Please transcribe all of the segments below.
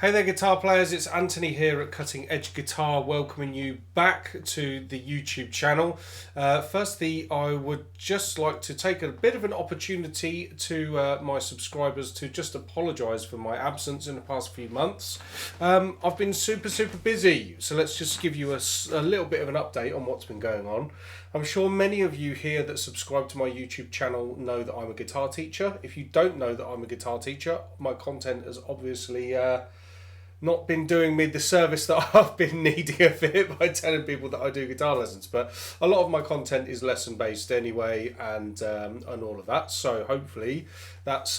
Hey there, guitar players. It's Anthony here at Cutting Edge Guitar, welcoming you back to the YouTube channel. Firstly, I would just like to take a bit of an opportunity to my subscribers to just apologise for my absence in the past few months. I've been super busy, so let's just give you a little bit of an update on what's been going on. I'm sure many of you here that subscribe to my YouTube channel know that I'm a guitar teacher. If you don't know that I'm a guitar teacher, my content has obviously not been doing me the service that I've been needing of it by telling people that I do guitar lessons. But a lot of my content is lesson based anyway, and all of that. So hopefully that's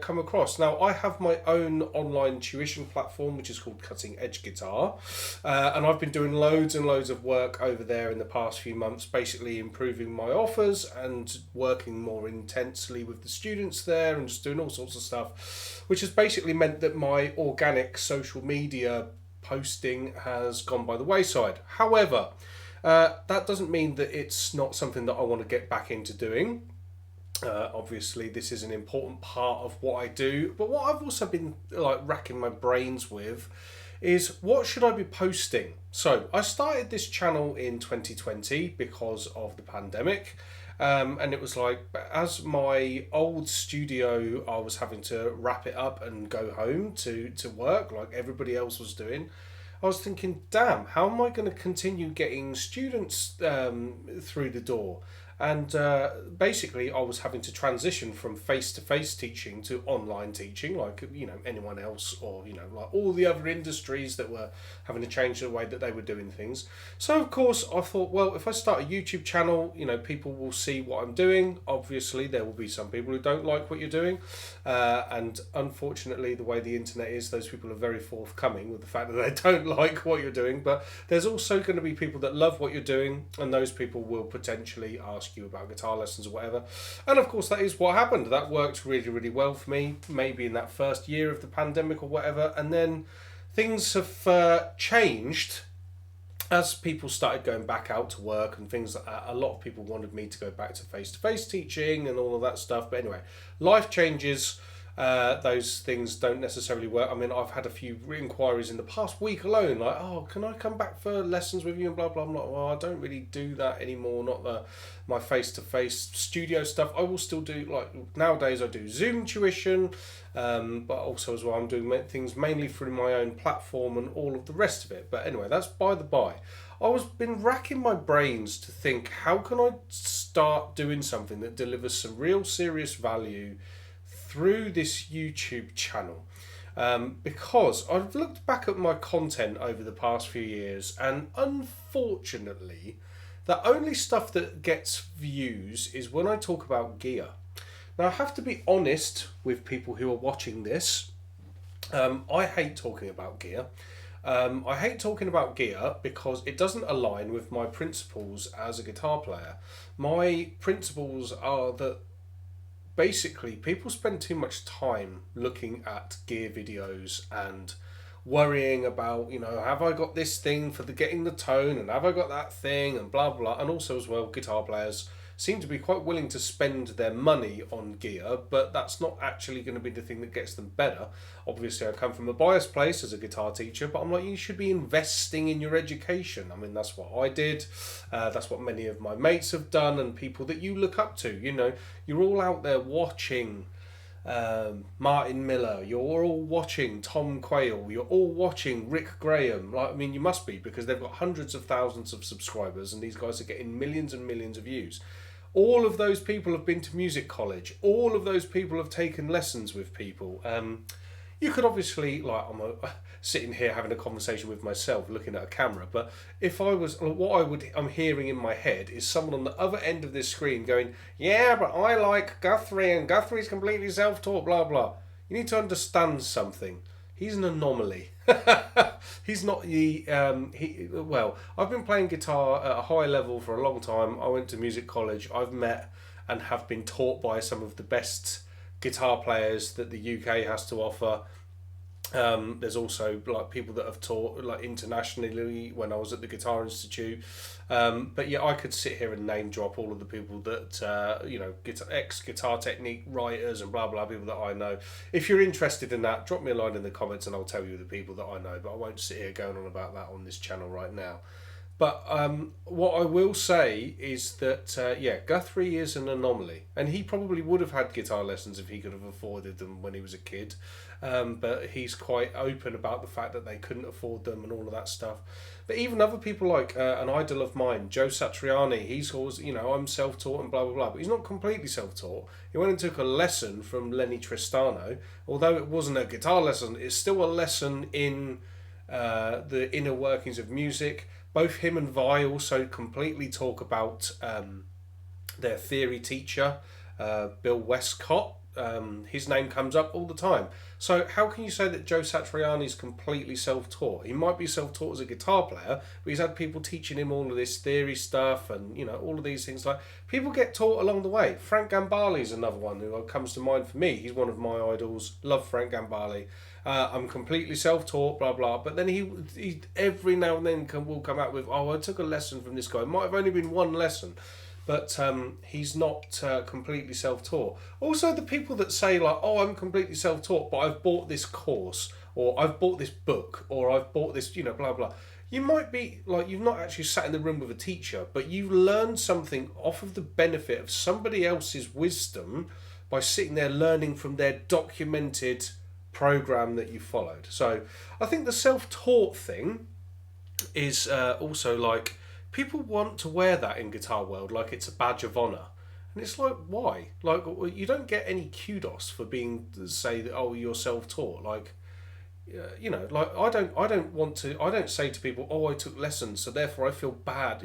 come across. Now I have my own online tuition platform which is called Cutting Edge Guitar, and I've been doing loads and loads of work over there in the past few months, basically improving my offers and working more intensely with the students there and just doing all sorts of stuff, which has basically meant that my organic social media posting has gone by the wayside. However, that doesn't mean that it's not something that I want to get back into doing. Obviously, this is an important part of what I do, but what I've also been racking my brains with is what should I be posting? So I started this channel in 2020 because of the pandemic. And it was like, as my old studio, I was having to wrap it up and go home to work like everybody else was doing. I was thinking, damn, how am I going to continue getting students through the door? And basically, I was having to transition from face-to-face teaching to online teaching, like anyone else, or like all the other industries that were having to change the way that they were doing things. So of course, I thought, well, if I start a YouTube channel, people will see what I'm doing. Obviously, there will be some people who don't like what you're doing, and unfortunately, the way the internet is, those people are very forthcoming with the fact that they don't like what you're doing. But there's also going to be people that love what you're doing, and those people will potentially ask you about guitar lessons or whatever. And of course that is what happened. That worked really well for me, maybe in that first year of the pandemic or whatever, and then things have changed as people started going back out to work and things like that. A lot of people wanted me to go back to face-to-face teaching and all of that stuff, but anyway, life changes. Those things don't necessarily work. I mean, I've had a few inquiries in the past week alone, like, oh, can I come back for lessons with you and blah blah. I'm like, well, I don't really do that anymore. Not my face-to-face studio stuff. I will still do, like nowadays I do Zoom tuition, but also as well I'm doing things mainly through my own platform and all of the rest of it. But anyway, that's by the by. I was been racking my brains to think, how can I start doing something that delivers some real serious value through this YouTube channel, because I've looked back at my content over the past few years, and unfortunately the only stuff that gets views is when I talk about gear. Now I have to be honest with people who are watching this. I hate talking about gear. I hate talking about gear because it doesn't align with my principles as a guitar player. My principles are that basically people spend too much time looking at gear videos and worrying about, have I got this thing for getting the tone, and have I got that thing, and blah blah. And also as well, guitar players seem to be quite willing to spend their money on gear, but that's not actually going to be the thing that gets them better. Obviously, I come from a biased place as a guitar teacher, but I'm like, you should be investing in your education. I mean, that's what I did. That's what many of my mates have done, and people that you look up to. You're all out there watching Martin Miller, you're all watching Tom Quayle, you're all watching Rick Graham. You must be, because they've got hundreds of thousands of subscribers and these guys are getting millions and millions of views. All of those people have been to music college. All of those people have taken lessons with people. You could obviously, I'm sitting here having a conversation with myself, looking at a camera, but if I was, I'm hearing in my head is someone on the other end of this screen going, yeah, but I like Guthrie, and Guthrie's completely self-taught, blah, blah. You need to understand something. He's an anomaly. He's not the, I've been playing guitar at a high level for a long time. I went to music college. I've met and have been taught by some of the best guitar players that the UK has to offer. There's also like people that have taught like internationally when I was at the Guitar Institute. But yeah, I could sit here and name drop all of the people that ex Guitar Technique writers and blah blah, people that I know. If you're interested in that, drop me a line in the comments and I'll tell you the people that I know. But I won't sit here going on about that on this channel right now. But what I will say is that, Guthrie is an anomaly. And he probably would have had guitar lessons if he could have afforded them when he was a kid. But he's quite open about the fact that they couldn't afford them and all of that stuff. But even other people like an idol of mine, Joe Satriani, he's always, I'm self-taught and blah, blah, blah. But he's not completely self-taught. He went and took a lesson from Lenny Tristano. Although it wasn't a guitar lesson, it's still a lesson in the inner workings of music. Both him and Vi also completely talk about their theory teacher, Bill Westcott. His name comes up all the time. So how can you say that Joe Satriani is completely self-taught? He might be self-taught as a guitar player, but he's had people teaching him all of this theory stuff and, all of these things. Like, people get taught along the way. Frank Gambale is another one who comes to mind for me. He's one of my idols. Love Frank Gambale. I'm completely self-taught, blah blah. But then he every now and then will come out with, I took a lesson from this guy. It might have only been one lesson, but he's not completely self-taught. Also, the people that say like, I'm completely self-taught, but I've bought this course, or I've bought this book, or I've bought this, blah blah. You might be like, you've not actually sat in the room with a teacher, but you've learned something off of the benefit of somebody else's wisdom by sitting there learning from their documented program that you followed. So I think the self-taught thing is also like, people want to wear that in guitar world like it's a badge of honor, and it's like, why? Like, you don't get any kudos for being, say that, you're self-taught. Like, like I don't say to people, I took lessons so therefore I feel bad.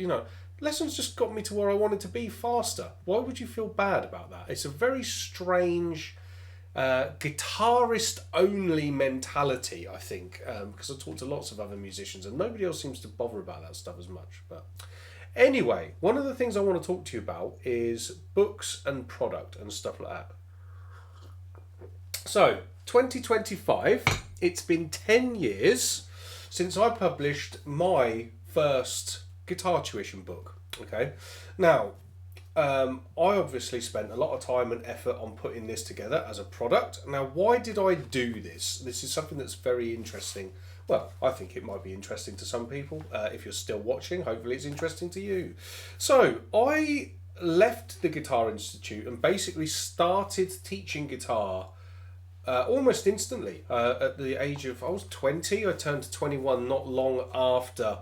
Lessons just got me to where I wanted to be faster. Why would you feel bad about that? It's a very strange guitarist only mentality, I think, because I talked to lots of other musicians and nobody else seems to bother about that stuff as much. But anyway, one of the things I want to talk to you about is books and product and stuff like that. So 2025, it's been 10 years since I published my first guitar tuition book. Okay, now I obviously spent a lot of time and effort on putting this together as a product. Now, why did I do this? This is something that's very interesting. Well, I think it might be interesting to some people. If you're still watching, hopefully it's interesting to you. So, I left the Guitar Institute and basically started teaching guitar almost instantly. At the age of, I was 20, I turned 21 not long after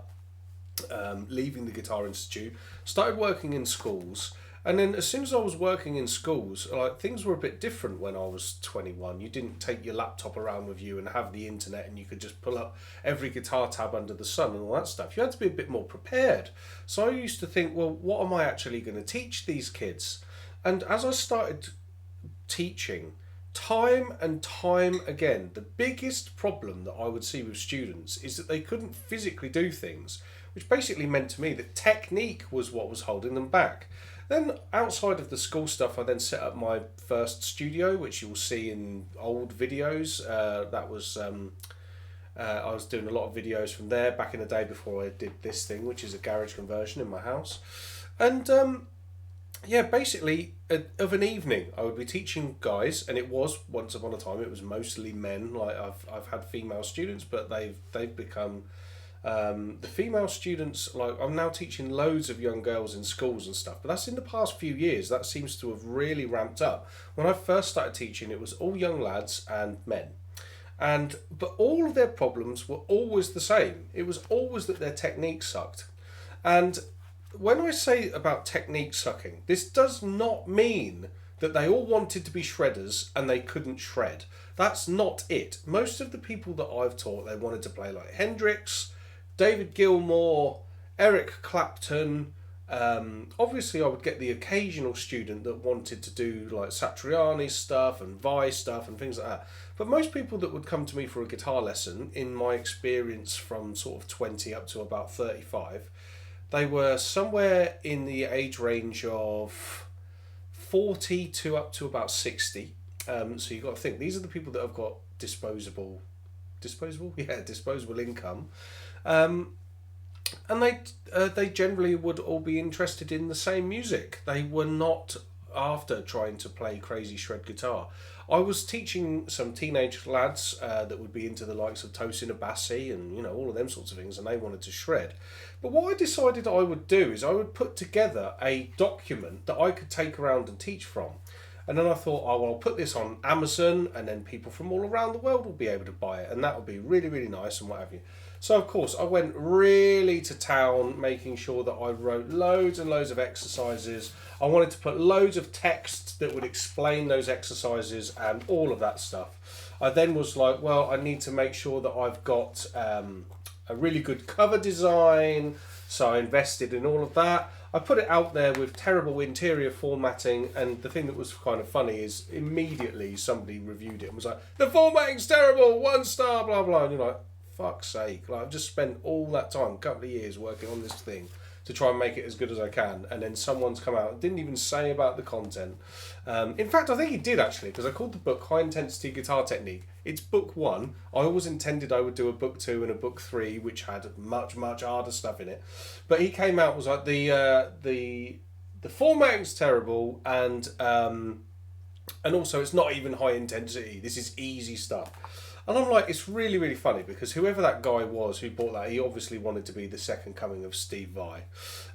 leaving the Guitar Institute. Started working in schools. And then as soon as I was working in schools, like, things were a bit different when I was 21. You didn't take your laptop around with you and have the internet and you could just pull up every guitar tab under the sun and all that stuff. You had to be a bit more prepared. So I used to think, well, what am I actually going to teach these kids? And as I started teaching, time and time again, the biggest problem that I would see with students is that they couldn't physically do things, which basically meant to me that technique was what was holding them back. Then outside of the school stuff, I then set up my first studio, which you will see in old videos. I was doing a lot of videos from there back in the day before I did this thing, which is a garage conversion in my house. And basically of an evening I would be teaching guys, and it was, once upon a time, it was mostly men. Like, I've had female students, but they've become the female students, like, I'm now teaching loads of young girls in schools and stuff, but that's in the past few years. That seems to have really ramped up. When I first started teaching, it was all young lads and men, but all of their problems were always the same. It was always that their technique sucked. And when I say about technique sucking, this does not mean that they all wanted to be shredders and they couldn't shred. That's not it. Most of the people that I've taught, they wanted to play like Hendrix, David Gilmour, Eric Clapton. Obviously, I would get the occasional student that wanted to do like Satriani stuff and Vi stuff and things like that. But most people that would come to me for a guitar lesson, in my experience from sort of 20 up to about 35, they were somewhere in the age range of 40 to up to about 60. So you've got to think, these are the people that have got disposable disposable, yeah, disposable income, and they generally would all be interested in the same music. They were not after trying to play crazy shred guitar. I was teaching some teenage lads that would be into the likes of Tosin Abasi and all of them sorts of things, and they wanted to shred. But what I decided I would do is I would put together a document that I could take around and teach from. And then I thought, oh, well, I'll put this on Amazon, and then people from all around the world will be able to buy it, and that would be really, really nice and what have you. So, of course, I went really to town, making sure that I wrote loads and loads of exercises. I wanted to put loads of text that would explain those exercises and all of that stuff. I then was like, well, I need to make sure that I've got a really good cover design, so I invested in all of that. I put it out there with terrible interior formatting, and the thing that was kind of funny is immediately somebody reviewed it and was like, the formatting's terrible, 1 star, blah, blah. And you're like, fuck's sake. Like, I've just spent all that time, a couple of years, working on this thing to try and make it as good as I can, and then someone's come out and didn't even say about the content. In fact, I think he did actually, because I called the book High Intensity Guitar Technique. It's book 1. I always intended I would do a book 2 and a book 3, which had much, much harder stuff in it. But he came out and was like, the formatting's terrible, and also it's not even high intensity. This is easy stuff. And I'm like, it's really, really funny, because whoever that guy was who bought that, he obviously wanted to be the second coming of Steve Vai.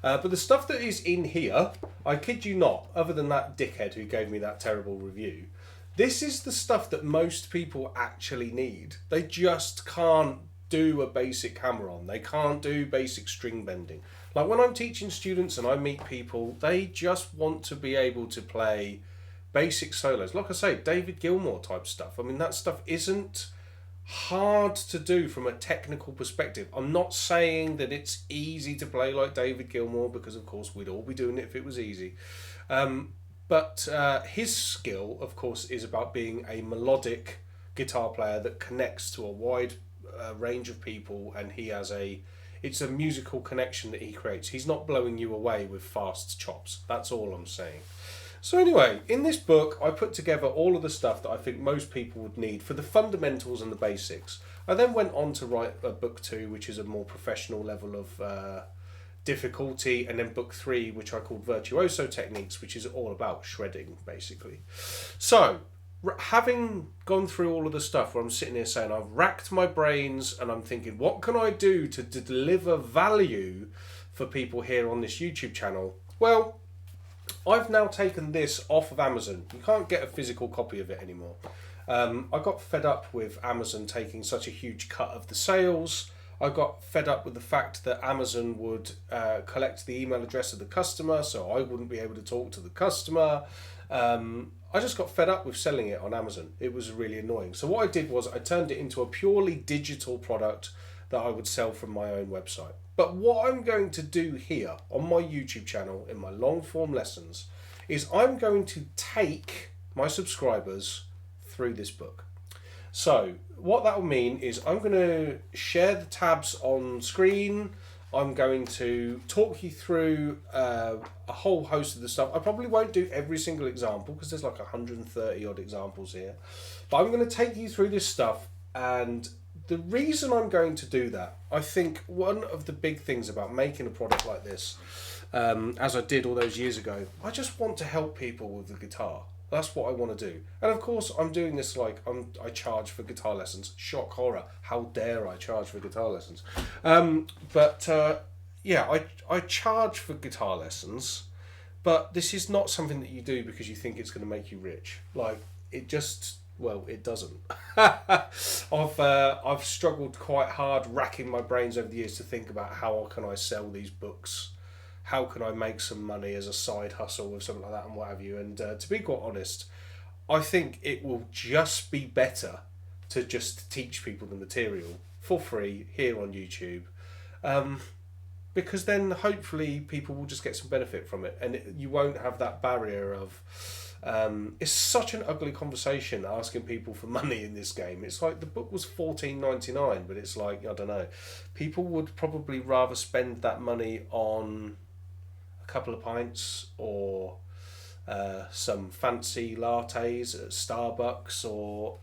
But the stuff that is in here, I kid you not, other than that dickhead who gave me that terrible review, this is the stuff that most people actually need. They just can't do a basic hammer on. They can't do basic string bending. Like when I'm teaching students and I meet people, they just want to be able to play basic solos. Like I say, David Gilmour type stuff. I mean, that stuff isn't hard to do from a technical perspective. I'm not saying that it's easy to play like David Gilmour, because of course we'd all be doing it if it was easy. But his skill, of course, is about being a melodic guitar player that connects to a wide range of people, and it's a musical connection that he creates. He's not blowing you away with fast chops. That's all I'm saying. So anyway, in this book, I put together all of the stuff that I think most people would need for the fundamentals and the basics. I then went on to write a book 2, which is a more professional level of difficulty, and then book 3, which I called Virtuoso Techniques, which is all about shredding, basically. So, having gone through all of the stuff where I'm sitting here saying I've racked my brains and I'm thinking, what can I do to deliver value for people here on this YouTube channel? Well, I've now taken this off of Amazon. You can't get a physical copy of it anymore. I got fed up with Amazon taking such a huge cut of the sales. I got fed up with the fact that Amazon would collect the email address of the customer, so I wouldn't be able to talk to the customer. I just got fed up with selling it on Amazon. It was really annoying. So what I did was I turned it into a purely digital product that I would sell from my own website. But what I'm going to do here on my YouTube channel in my long form lessons is I'm going to take my subscribers through this book. So what that will mean is I'm going to share the tabs on screen. I'm going to talk you through a whole host of the stuff. I probably won't do every single example because there's like 130 odd examples here. But I'm going to take you through this stuff, and the reason I'm going to do that, I think one of the big things about making a product like this, as I did all those years ago, I just want to help people with the guitar. That's what I want to do. And of course, I'm doing this like I charge for guitar lessons. Shock horror. How dare I charge for guitar lessons? Yeah, I charge for guitar lessons, but this is not something that you do because you think it's going to make you rich. Like, it just... Well, it doesn't. I've struggled quite hard, racking my brains over the years to think about how can I sell these books, how can I make some money as a side hustle or something like that and what have you. And to be quite honest, I think it will just be better to just teach people the material for free here on YouTube, because then hopefully people will just get some benefit from it, and you won't have that barrier of... it's such an ugly conversation asking people for money in this game. It's like the book was $14.99, but it's like, I don't know, people would probably rather spend that money on a couple of pints or some fancy lattes at Starbucks, or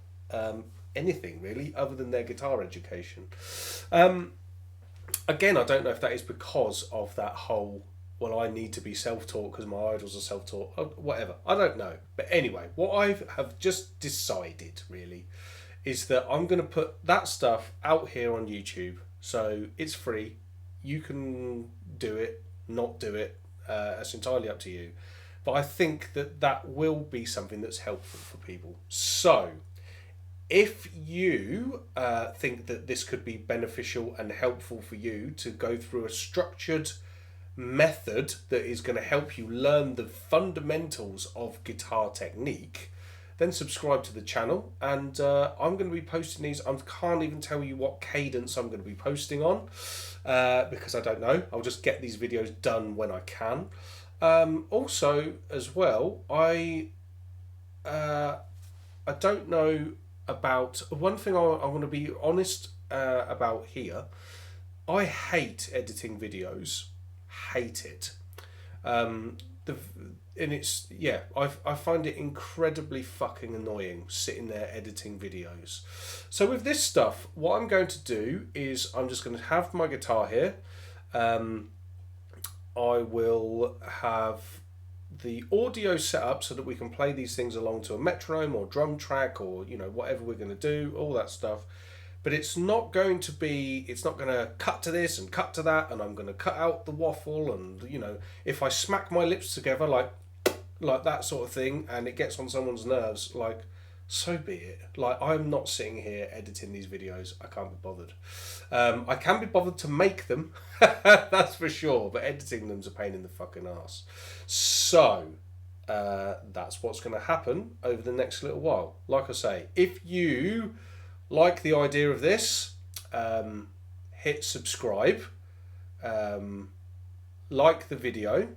anything really other than their guitar education. Again, I don't know if that is because of that whole, well, I need to be self-taught because my idols are self-taught, whatever. I don't know. But anyway, what I have just decided really is that I'm going to put that stuff out here on YouTube. So it's free. You can do it, not do it. It's entirely up to you. But I think that that will be something that's helpful for people. So if you think that this could be beneficial and helpful for you to go through a structured method that is going to help you learn the fundamentals of guitar technique, then subscribe to the channel. And I'm going to be posting these. I can't even tell you what cadence I'm going to be posting on because I don't know. I'll just get these videos done when I can. Also, as well, I don't know about one thing. I want to be honest about here. I hate editing videos. Hate it. I find it incredibly fucking annoying sitting there editing videos. So with this stuff, what I'm going to do is I'm just going to have my guitar here. I will have the audio set up so that we can play these things along to a metronome or drum track or, you know, whatever we're going to do, all that stuff. But it's not going to cut to this and cut to that, and I'm going to cut out the waffle, and, you know, if I smack my lips together like that sort of thing and it gets on someone's nerves, like, so be it. Like, I'm not sitting here editing these videos. I can't be bothered. I can be bothered to make them, that's for sure, but editing them's a pain in the fucking ass. So that's what's going to happen over the next little while. Like I say, if you like the idea of this, hit subscribe, like the video,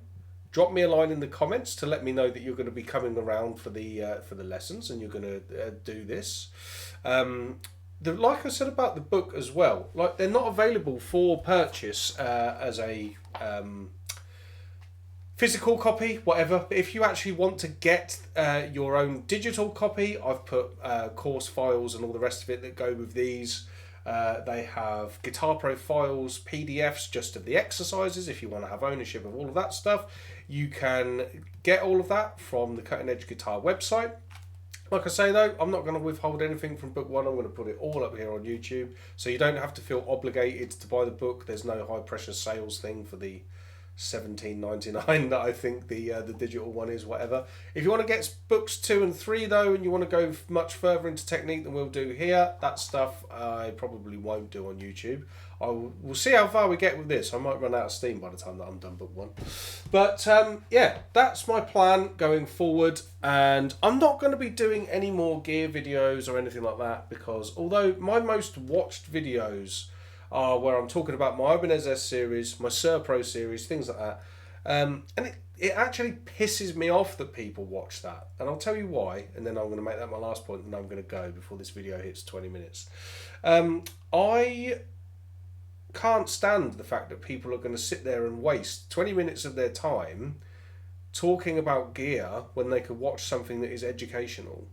drop me a line in the comments to let me know that you're going to be coming around for the lessons and you're going to do this. Like I said about the book as well, like, they're not available for purchase as a physical copy, whatever. But if you actually want to get your own digital copy, I've put course files and all the rest of it that go with these. They have Guitar Pro files, PDFs just of the exercises if you want to have ownership of all of that stuff. You can get all of that from the Cutting Edge Guitar website. Like I say though, I'm not going to withhold anything from book one. I'm going to put it all up here on YouTube, so you don't have to feel obligated to buy the book. There's no high pressure sales thing for the $17.99 that I think the digital one is, whatever. If you want to get books 2 and 3 though, and you want to go much further into technique than we'll do here, that stuff I probably won't do on YouTube. We'll see how far we get with this. I might run out of steam by the time that I'm done book 1. But yeah, that's my plan going forward, and I'm not going to be doing any more gear videos or anything like that, because although my most watched videos are where I'm talking about my Ibanez S series, my Serpro series, things like that. And it actually pisses me off that people watch that. And I'll tell you why, and then I'm going to make that my last point, and I'm going to go before this video hits 20 minutes. I can't stand the fact that people are going to sit there and waste 20 minutes of their time talking about gear when they could watch something that is educational.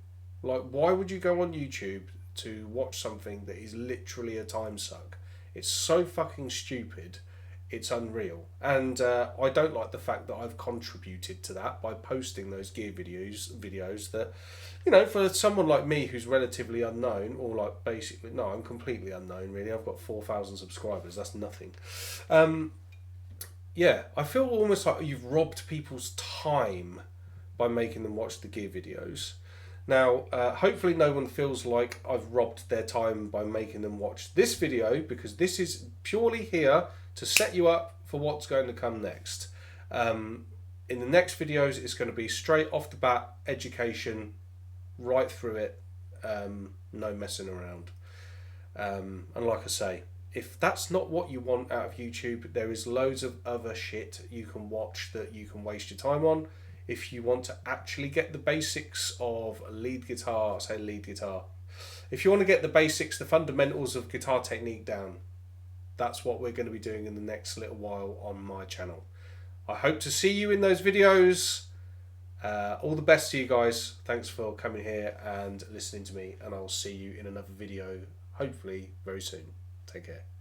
Like, why would you go on YouTube to watch something that is literally a time suck? It's so fucking stupid, it's unreal. And I don't like the fact that I've contributed to that by posting those gear videos that, you know, for someone like me who's relatively unknown, or like basically, no, I'm completely unknown really. I've got 4,000 subscribers, that's nothing. Yeah, I feel almost like you've robbed people's time by making them watch the gear videos. Now, hopefully no one feels like I've robbed their time by making them watch this video, because this is purely here to set you up for what's going to come next. In the next videos, it's going to be straight off the bat, education, right through it, no messing around. And like I say, if that's not what you want out of YouTube, there is loads of other shit you can watch that you can waste your time on. If you want to actually get the basics of lead guitar, if you want to get the basics, the fundamentals of guitar technique down, that's what we're going to be doing in the next little while on my channel. I hope to see you in those videos. All the best to you guys. Thanks for coming here and listening to me, and I'll see you in another video, hopefully very soon. Take care.